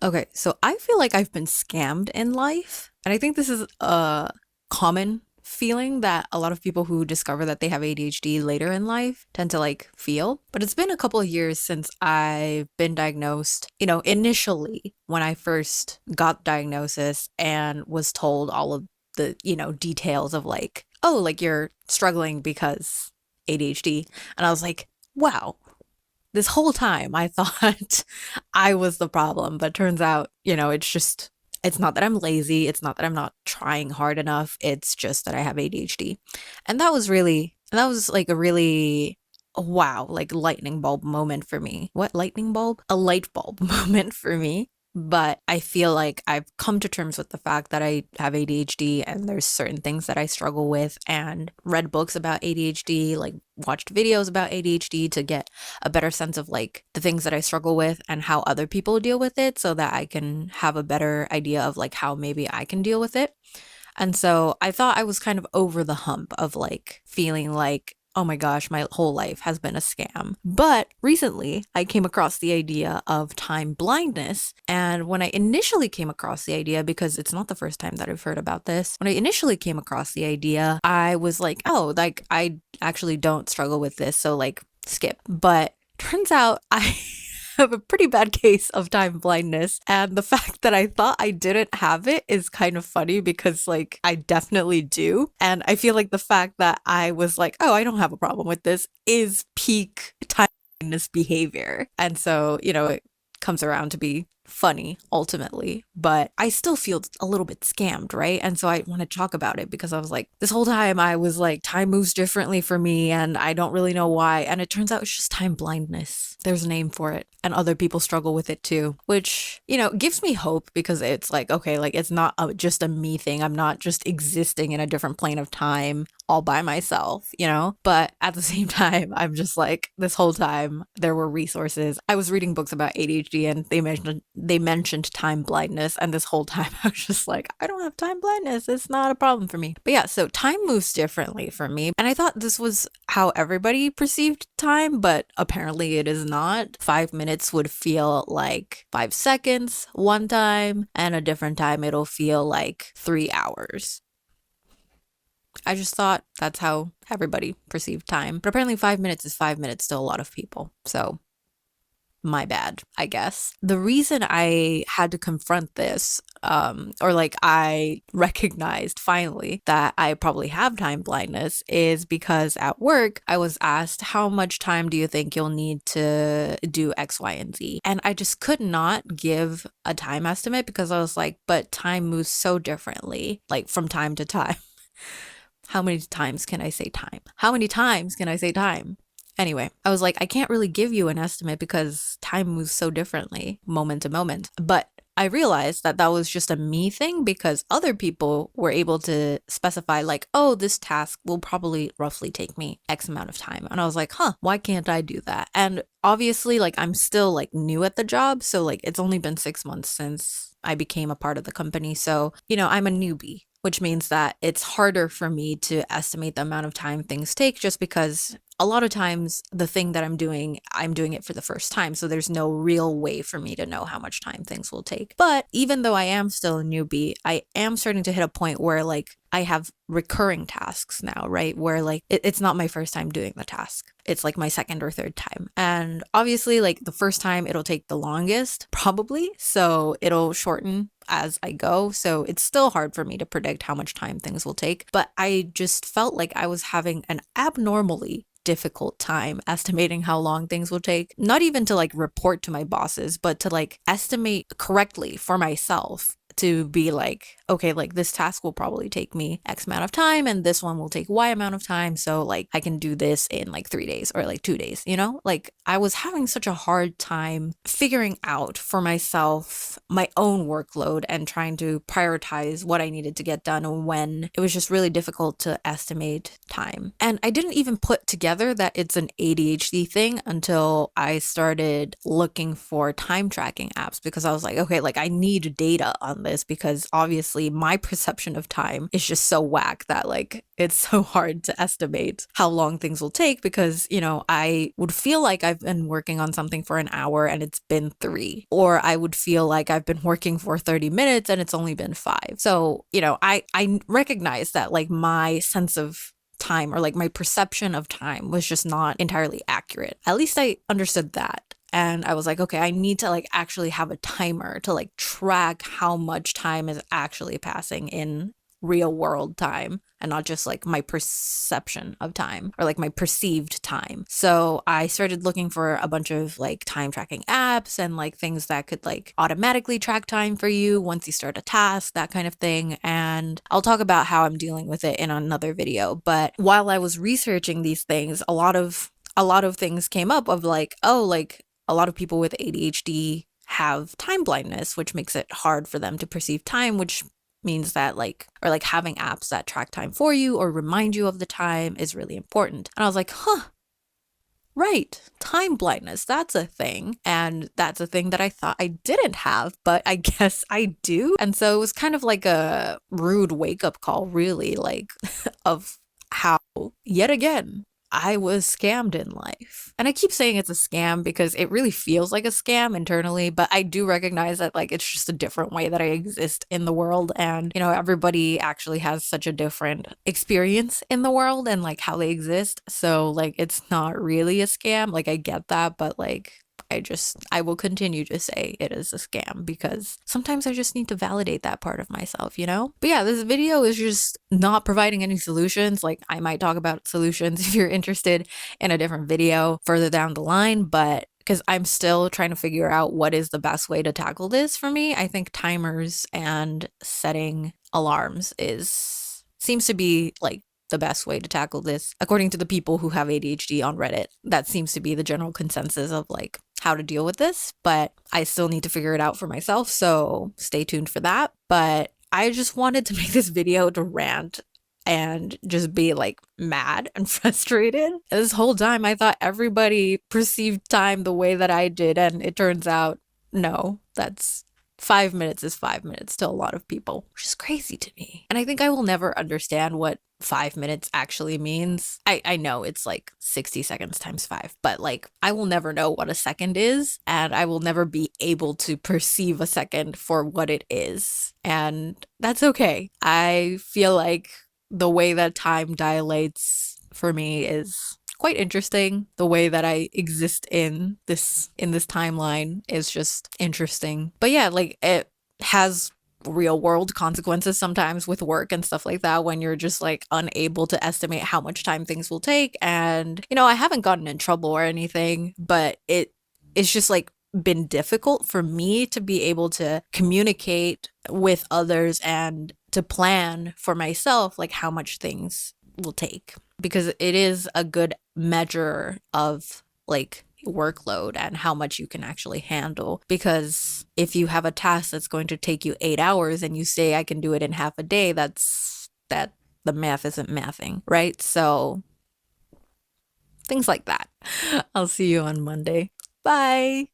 Okay, so I feel like I've been scammed in life. And I think this is a common feeling that a lot of people who discover that they have ADHD later in life tend to like feel. But it's been a couple of years since I've been diagnosed. Initially when I first got diagnosis and was told all of the, details of like, oh, like you're struggling because ADHD. And I was like, wow, this whole time I thought I was the problem, but turns out, it's not that I'm lazy, it's not that I'm not trying hard enough, it's just that I have ADHD. And that was like a really wow, like lightning bulb moment for me. What lightning bulb? A light bulb moment for me. But I feel like I've come to terms with the fact that I have ADHD and there's certain things that I struggle with and read books about ADHD, like watched videos about ADHD to get a better sense of like the things that I struggle with and how other people deal with it so that I can have a better idea of like how maybe I can deal with it. And so I thought I was kind of over the hump of like feeling like, oh my gosh, my whole life has been a scam. But recently I came across the idea of time blindness. And when I initially came across the idea, because it's not the first time that I've heard about this, when I initially came across the idea, I was like, oh, like I actually don't struggle with this. So like skip. But turns out I have a pretty bad case of time blindness. And the fact that I thought I didn't have it is kind of funny because, like, I definitely do. And I feel like the fact that I was like, oh, I don't have a problem with this is peak time blindness behavior. And so, it comes around to be funny ultimately, but I still feel a little bit scammed, right? And so I want to talk about it because I was like, this whole time I was like, time moves differently for me and I don't really know why. And it turns out it's just time blindness. There's a name for it. And other people struggle with it too, which, gives me hope because it's like, okay, like it's not just a me thing. I'm not just existing in a different plane of time all by myself, But at the same time, I'm just like, this whole time there were resources. I was reading books about ADHD and they mentioned time blindness, and this whole time I was just like, I don't have time blindness. It's not a problem for me. But yeah, so time moves differently for me. And I thought this was how everybody perceived time, but apparently it is not. 5 minutes would feel like 5 seconds one time, and a different time it'll feel like 3 hours. I just thought that's how everybody perceived time. But apparently 5 minutes is 5 minutes to a lot of people. So my bad, I guess. The reason I had to confront this, or like I recognized finally that I probably have time blindness, is because at work I was asked, how much time do you think you'll need to do X, Y, and Z? And I just could not give a time estimate because I was like, but time moves so differently, like from time to time. How many times can I say time? How many times can I say time? Anyway, I was like, I can't really give you an estimate because time moves so differently moment to moment. But I realized that that was just a me thing because other people were able to specify, like, oh, this task will probably roughly take me X amount of time. And I was like, huh, why can't I do that? And obviously, like, I'm still like new at the job. So, like, it's only been 6 months since I became a part of the company. So, I'm a newbie, which means that it's harder for me to estimate the amount of time things take just because a lot of times the thing that I'm doing it for the first time. So there's no real way for me to know how much time things will take. But even though I am still a newbie, I am starting to hit a point where like I have recurring tasks now, right? Where like it's not my first time doing the task. It's like my second or third time. And obviously, like the first time, it'll take the longest, probably. So it'll shorten as I go. So it's still hard for me to predict how much time things will take. But I just felt like I was having an abnormally difficult time estimating how long things will take. Not even to like report to my bosses, but to like estimate correctly for myself to be like, okay, like this task will probably take me X amount of time and this one will take Y amount of time. So like I can do this in like 3 days or like 2 days, Like I was having such a hard time figuring out for myself my own workload and trying to prioritize what I needed to get done and when. It was just really difficult to estimate time. And I didn't even put together that it's an ADHD thing until I started looking for time tracking apps because I was like, okay, like I need data on this because obviously my perception of time is just so whack that like it's so hard to estimate how long things will take because, I would feel like I've been working on something for an hour and it's been 3, or I would feel like I've been working for 30 minutes and it's only been 5. So, I recognize that like my sense of time or like my perception of time was just not entirely accurate. At least I understood that. And I was like, okay, I need to like actually have a timer to like track how much time is actually passing in real world time and not just like my perception of time or like my perceived time. So I started looking for a bunch of like time tracking apps and like things that could like automatically track time for you once you start a task, that kind of thing. And I'll talk about how I'm dealing with it in another video. But while I was researching these things, a lot of things came up of like, oh, like a lot of people with ADHD have time blindness, which makes it hard for them to perceive time, which means that like, or like having apps that track time for you or remind you of the time is really important. And I was like, right, time blindness, that's a thing. And that's a thing that I thought I didn't have, but I guess I do. And so it was kind of like a rude wake up call, really, like, of how, yet again, I was scammed in life. And I keep saying it's a scam because it really feels like a scam internally, but I do recognize that like it's just a different way that I exist in the world. And, everybody actually has such a different experience in the world and like how they exist. So like it's not really a scam. Like I get that, but like I will continue to say it is a scam because sometimes I just need to validate that part of myself. But yeah, this video is just not providing any solutions. Like I might talk about solutions if you're interested in a different video further down the line, but because I'm still trying to figure out what is the best way to tackle this for me, I think timers and setting alarms seems to be like the best way to tackle this. According to the people who have ADHD on Reddit, that seems to be the general consensus of like how to deal with this, but I still need to figure it out for myself, so stay tuned for that. But I just wanted to make this video to rant and just be like mad and frustrated. This whole time I thought everybody perceived time the way that I did, and it turns out no, that's 5 minutes is 5 minutes to a lot of people, which is crazy to me. And I think I will never understand what 5 minutes actually means. I know it's like 60 seconds times 5, but like I will never know what a second is, and I will never be able to perceive a second for what it is. And that's okay. I feel like the way that time dilates for me is quite interesting. The way that I exist in this timeline is just interesting. But yeah, like it has real world consequences sometimes with work and stuff like that when you're just like unable to estimate how much time things will take. And I haven't gotten in trouble or anything, but it's just like been difficult for me to be able to communicate with others and to plan for myself like how much things will take, because it is a good measure of like workload and how much you can actually handle. Because if you have a task that's going to take you 8 hours and you say I can do it in half a day, that the math isn't mathing, right? So things like that. I'll see you on Monday. Bye.